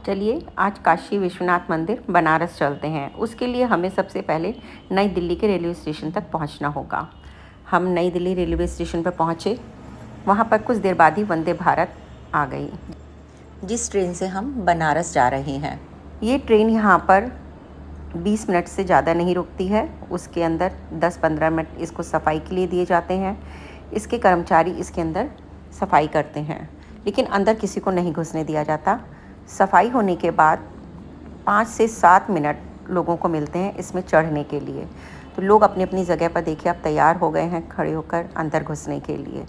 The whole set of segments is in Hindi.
चलिए आज काशी विश्वनाथ मंदिर बनारस चलते हैं। उसके लिए हमें सबसे पहले नई दिल्ली के रेलवे स्टेशन तक पहुंचना होगा। हम नई दिल्ली रेलवे स्टेशन पर पहुंचे। वहां पर कुछ देर बाद ही वंदे भारत आ गई, जिस ट्रेन से हम बनारस जा रहे हैं। ये ट्रेन यहाँ पर 20 मिनट से ज़्यादा नहीं रुकती है। उसके अंदर 10-15 मिनट इसको सफाई के लिए दिए जाते हैं। इसके कर्मचारी इसके अंदर सफाई करते हैं, लेकिन अंदर किसी को नहीं घुसने दिया जाता। सफाई होने के बाद 5 से 7 मिनट लोगों को मिलते हैं इसमें चढ़ने के लिए। तो लोग अपनी अपनी जगह पर देखिए अब तैयार हो गए हैं खड़े होकर अंदर घुसने के लिए।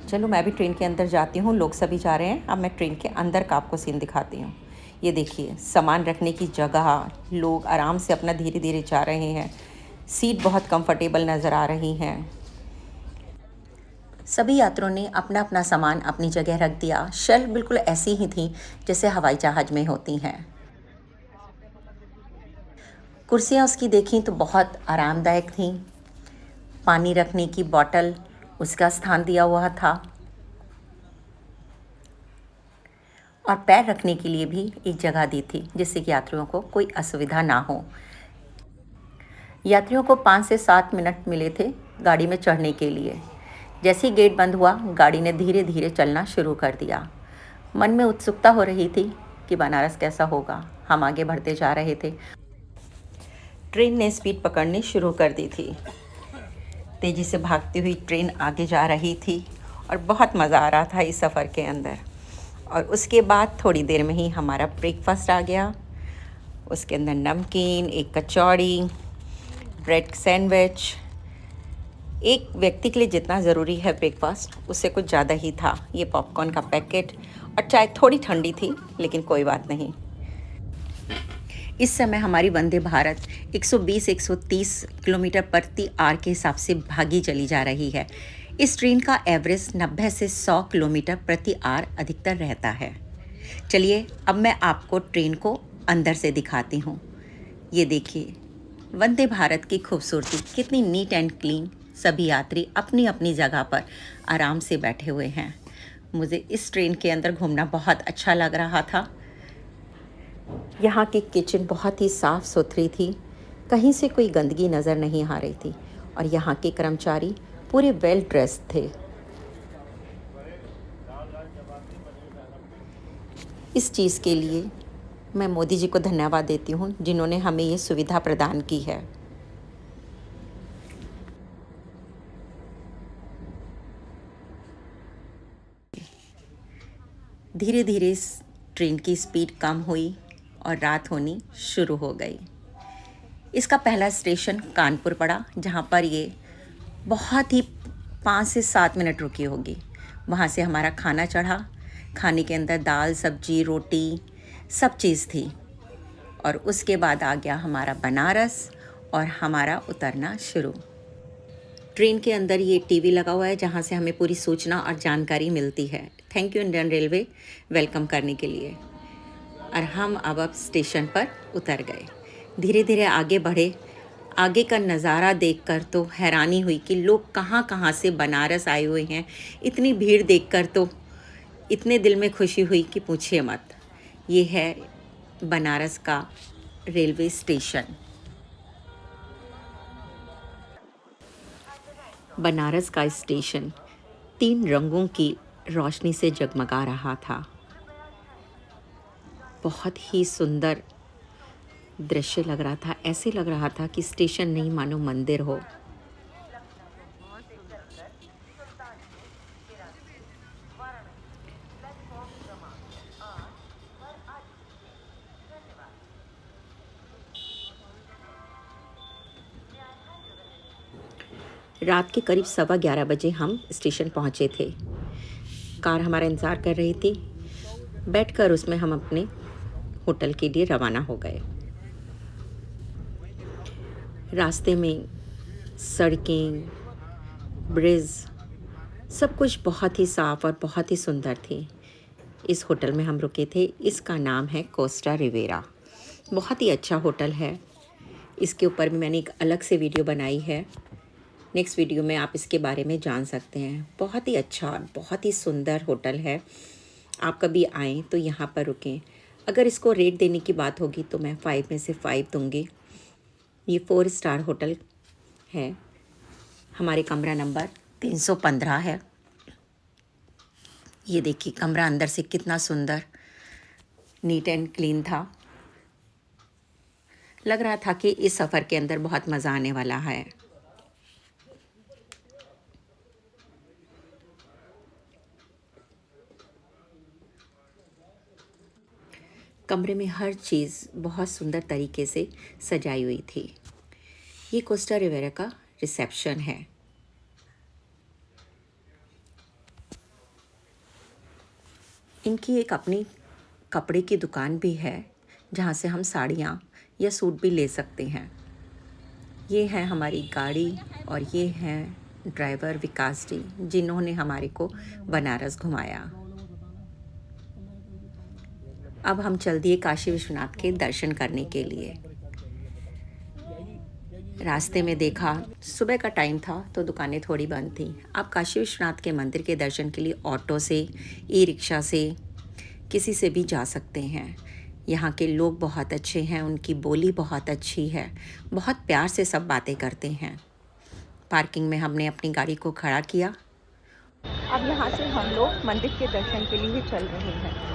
चलो मैं भी ट्रेन के अंदर जाती हूँ, लोग सभी जा रहे हैं। अब मैं ट्रेन के अंदर का आपको सीन दिखाती हूँ। ये देखिए सामान रखने की जगह, लोग आराम से अपना धीरे धीरे जा रहे हैं। सीट बहुत कंफर्टेबल नज़र आ रही हैं। सभी यात्रियों ने अपना अपना सामान अपनी जगह रख दिया। शेल्फ बिल्कुल ऐसी ही थी जैसे हवाई जहाज में होती हैं। कुर्सियाँ उसकी देखी तो बहुत आरामदायक थीं। पानी रखने की बोतल उसका स्थान दिया हुआ था और पैर रखने के लिए भी एक जगह दी थी, जिससे कि यात्रियों को कोई असुविधा ना हो। यात्रियों को 5 से 7 मिनट मिले थे गाड़ी में चढ़ने के लिए। जैसे ही गेट बंद हुआ, गाड़ी ने धीरे धीरे चलना शुरू कर दिया। मन में उत्सुकता हो रही थी कि बनारस कैसा होगा। हम आगे बढ़ते जा रहे थे। ट्रेन ने स्पीड पकड़नी शुरू कर दी थी। तेज़ी से भागती हुई ट्रेन आगे जा रही थी और बहुत मज़ा आ रहा था इस सफ़र के अंदर। और उसके बाद थोड़ी देर में ही हमारा ब्रेकफास्ट आ गया। उसके अंदर नमकीन, एक कचौड़ी, ब्रेड सैंडविच। एक व्यक्ति के लिए जितना ज़रूरी है ब्रेकफास्ट, उससे कुछ ज़्यादा ही था। ये पॉपकॉर्न का पैकेट और चाय थोड़ी ठंडी थी, लेकिन कोई बात नहीं। इस समय हमारी वंदे भारत 120-130 किलोमीटर प्रति आवर के हिसाब से भागी चली जा रही है। इस ट्रेन का एवरेज 90 से 100 किलोमीटर प्रति आवर अधिकतर रहता है। चलिए अब मैं आपको ट्रेन को अंदर से दिखाती हूँ। ये देखिए वंदे भारत की खूबसूरती, कितनी नीट एंड क्लीन। सभी यात्री अपनी अपनी जगह पर आराम से बैठे हुए हैं। मुझे इस ट्रेन के अंदर घूमना बहुत अच्छा लग रहा था। यहाँ की किचन बहुत ही साफ़ सुथरी थी, कहीं से कोई गंदगी नज़र नहीं आ रही थी और यहाँ के कर्मचारी पूरे वेल ड्रेस्ड थे। इस चीज़ के लिए मैं मोदी जी को धन्यवाद देती हूँ, जिन्होंने हमें ये सुविधा प्रदान की है। धीरे धीरे इस ट्रेन की स्पीड कम हुई और रात होनी शुरू हो गई। इसका पहला स्टेशन कानपुर पड़ा, जहाँ पर ये बहुत ही 5 से 7 मिनट रुकी होगी। वहाँ से हमारा खाना चढ़ा। खाने के अंदर दाल, सब्जी, रोटी सब चीज़ थी। और उसके बाद आ गया हमारा बनारस और हमारा उतरना शुरू। ट्रेन के अंदर ये टीवी लगा हुआ है, जहाँ से हमें पूरी सूचना और जानकारी मिलती है। Thank you Indian railway welcome करने के लिए। और हम अब स्टेशन पर उतर गए। धीरे धीरे आगे बढ़े। आगे का नज़ारा देखकर तो हैरानी हुई कि लोग कहाँ कहाँ से बनारस आए हुए हैं। इतनी भीड़ देखकर तो इतने दिल में खुशी हुई कि पूछिए मत। ये है बनारस का रेलवे स्टेशन। बनारस का स्टेशन 3 रंगों की रोशनी से जगमगा रहा था। बहुत ही सुंदर दृश्य लग रहा था। ऐसे लग रहा था कि स्टेशन नहीं मानो मंदिर हो। रात के करीब 11:15 बजे हम स्टेशन पहुंचे थे। कार हमारा इंतज़ार कर रही थी। बैठकर उसमें हम अपने होटल के लिए रवाना हो गए। रास्ते में सड़कें, ब्रिज, सब कुछ बहुत ही साफ़ और बहुत ही सुंदर थी। इस होटल में हम रुके थे। इसका नाम है कोस्टा रिवेरा। बहुत ही अच्छा होटल है। इसके ऊपर भी मैंने एक अलग से वीडियो बनाई है। नेक्स्ट वीडियो में आप इसके बारे में जान सकते हैं। बहुत ही अच्छा और बहुत ही सुंदर होटल है। आप कभी आएँ तो यहाँ पर रुकें। अगर इसको रेट देने की बात होगी तो मैं 5 में से 5 दूँगी। ये 4 स्टार होटल है। हमारे कमरा नंबर 315 है। ये देखिए कमरा अंदर से कितना सुंदर नीट एंड क्लीन था। लग रहा था कि इस सफ़र के अंदर बहुत मज़ा आने वाला है। कमरे में हर चीज़ बहुत सुंदर तरीके से सजाई हुई थी। ये कोस्टा रिवेरा का रिसेप्शन है। इनकी एक अपनी कपड़े की दुकान भी है जहाँ से हम साड़ियाँ या सूट भी ले सकते हैं। ये है हमारी गाड़ी और ये हैं ड्राइवर विकास जी, जिन्होंने हमारे को बनारस घुमाया। अब हम चल दिए काशी विश्वनाथ के दर्शन करने के लिए। रास्ते में देखा सुबह का टाइम था तो दुकानें थोड़ी बंद थी। आप काशी विश्वनाथ के मंदिर के दर्शन के लिए ऑटो से, ई रिक्शा से, किसी से भी जा सकते हैं। यहाँ के लोग बहुत अच्छे हैं, उनकी बोली बहुत अच्छी है, बहुत प्यार से सब बातें करते हैं। पार्किंग में हमने अपनी गाड़ी को खड़ा किया। अब यहाँ से हम लोग मंदिर के दर्शन के लिए चल रहे हैं।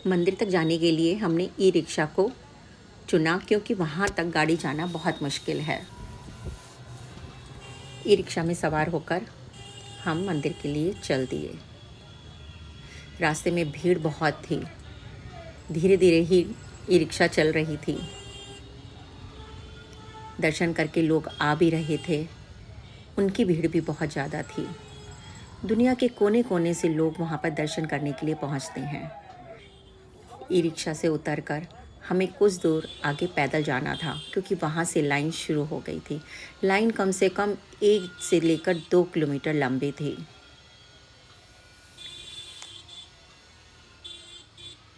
मंदिर तक जाने के लिए हमने ई रिक्शा को चुना क्योंकि वहाँ तक गाड़ी जाना बहुत मुश्किल है। ई रिक्शा में सवार होकर हम मंदिर के लिए चल दिए। रास्ते में भीड़ बहुत थी। धीरे धीरे ही ई रिक्शा चल रही थी। दर्शन करके लोग आ भी रहे थे। उनकी भीड़ भी बहुत ज़्यादा थी। दुनिया के कोने कोने से लोग वहाँ पर दर्शन करने के लिए पहुँचते हैं। ई रिक्शा से उतरकर हमें कुछ दूर आगे पैदल जाना था क्योंकि वहाँ से लाइन शुरू हो गई थी। लाइन कम से कम 1 से लेकर 2 किलोमीटर लंबी थी।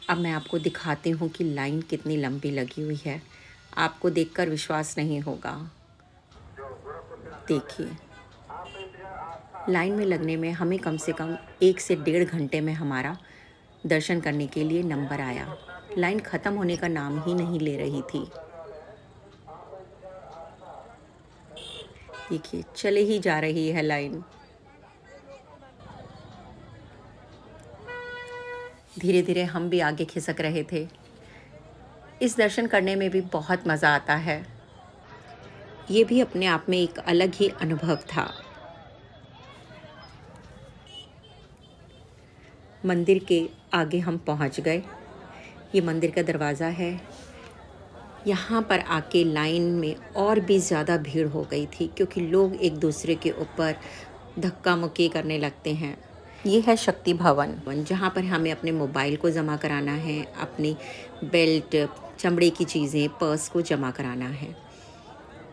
अब मैं आपको दिखाती हूँ कि लाइन कितनी लंबी लगी हुई है। आपको देखकर विश्वास नहीं होगा। देखिए, लाइन में लगने में हमें कम से कम 1 से 1.5 घंटे में हमारा दर्शन करने के लिए नंबर आया। लाइन ख़त्म होने का नाम ही नहीं ले रही थी। देखिए, चले ही जा रही है लाइन। धीरे धीरे हम भी आगे खिसक रहे थे। इस दर्शन करने में भी बहुत मज़ा आता है। ये भी अपने आप में एक अलग ही अनुभव था। मंदिर के आगे हम पहुंच गए। ये मंदिर का दरवाज़ा है। यहाँ पर आके लाइन में और भी ज़्यादा भीड़ हो गई थी क्योंकि लोग एक दूसरे के ऊपर धक्का मुक्की करने लगते हैं। ये है शक्ति भवन, जहाँ पर हमें अपने मोबाइल को जमा कराना है, अपनी बेल्ट, चमड़े की चीज़ें, पर्स को जमा कराना है।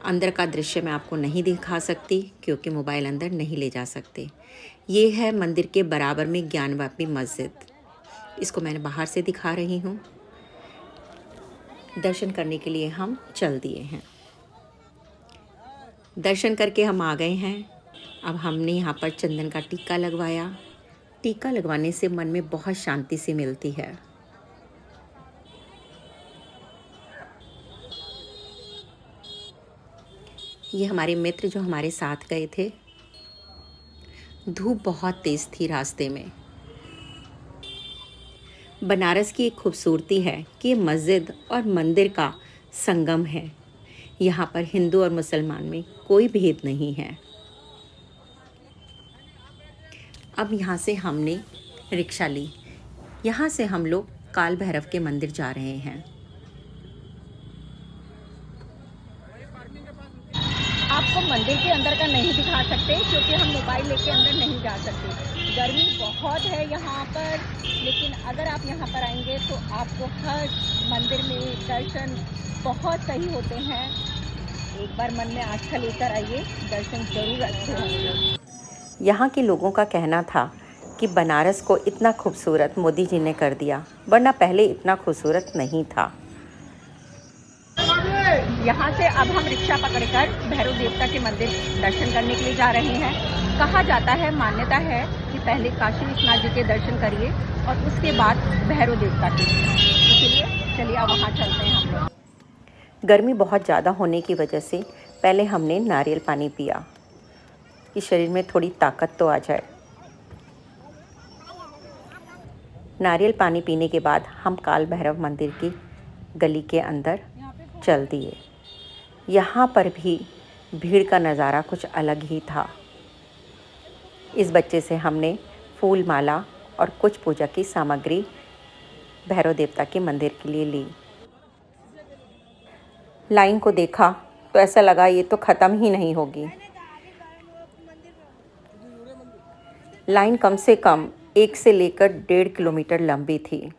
अंदर का दृश्य मैं आपको नहीं दिखा सकती क्योंकि मोबाइल अंदर नहीं ले जा सकते। ये है मंदिर के बराबर में ज्ञानवापी मस्जिद। इसको मैंने बाहर से दिखा रही हूँ। दर्शन करने के लिए हम चल दिए हैं। दर्शन करके हम आ गए हैं। अब हमने यहाँ पर चंदन का टीका लगवाया। टीका लगवाने से मन में बहुत शांति सी मिलती है। ये हमारे मित्र जो हमारे साथ गए थे। धूप बहुत तेज़ थी रास्ते में। बनारस की एक खूबसूरती है कि ये मस्जिद और मंदिर का संगम है। यहाँ पर हिंदू और मुसलमान में कोई भेद नहीं है। अब यहाँ से हमने रिक्शा ली। यहाँ से हम लोग काल भैरव के मंदिर जा रहे हैं। आपको मंदिर के अंदर का नहीं दिखा सकते क्योंकि हम मोबाइल लेके अंदर नहीं जा सकते। गर्मी बहुत है यहाँ पर, लेकिन अगर आप यहाँ पर आएंगे तो आपको हर मंदिर में दर्शन बहुत सही होते हैं। एक बार मन में आस्था लेकर आइए, दर्शन जरूर अच्छे होंगे। यहाँ के लोगों का कहना था कि बनारस को इतना खूबसूरत मोदी जी ने कर दिया, वरना पहले इतना खूबसूरत नहीं था। यहाँ से अब हम रिक्शा पकड़कर भैरव देवता के मंदिर दर्शन करने के लिए जा रहे हैं। कहा जाता है, मान्यता है कि पहले काशी विश्वनाथ जी के दर्शन करिए और उसके बाद भैरव देवता के। इसलिए चलिए अब वहाँ चलते हैं हम लोग। गर्मी बहुत ज़्यादा होने की वजह से पहले हमने नारियल पानी पिया कि शरीर में थोड़ी ताकत तो आ जाए। नारियल पानी पीने के बाद हम काल भैरव मंदिर की गली के अंदर चल दिए। यहाँ पर भी भीड़ का नज़ारा कुछ अलग ही था। इस बच्चे से हमने फूल माला और कुछ पूजा की सामग्री भैरव देवता के मंदिर के लिए ली। लाइन को देखा तो ऐसा लगा ये तो ख़त्म ही नहीं होगी। लाइन कम से कम 1 से लेकर 1.5 किलोमीटर लंबी थी।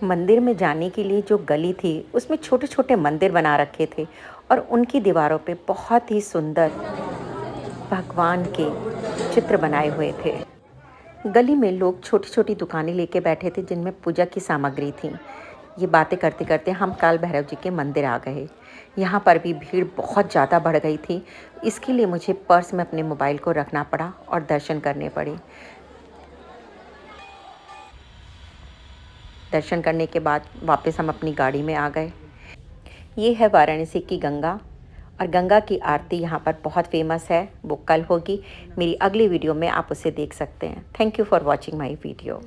मंदिर में जाने के लिए जो गली थी उसमें छोटे छोटे मंदिर बना रखे थे और उनकी दीवारों पे बहुत ही सुंदर भगवान के चित्र बनाए हुए थे। गली में लोग छोटी छोटी दुकानें लेके बैठे थे जिनमें पूजा की सामग्री थी। ये बातें करते करते हम काल भैरव जी के मंदिर आ गए। यहाँ पर भी भीड़ बहुत ज़्यादा बढ़ गई थी। इसके लिए मुझे पर्स में अपने मोबाइल को रखना पड़ा और दर्शन करने पड़े। दर्शन करने के बाद वापस हम अपनी गाड़ी में आ गए। ये है वाराणसी की गंगा और गंगा की आरती यहाँ पर बहुत फेमस है। वो कल होगी। मेरी अगली वीडियो में आप उसे देख सकते हैं। Thank you for watching my video.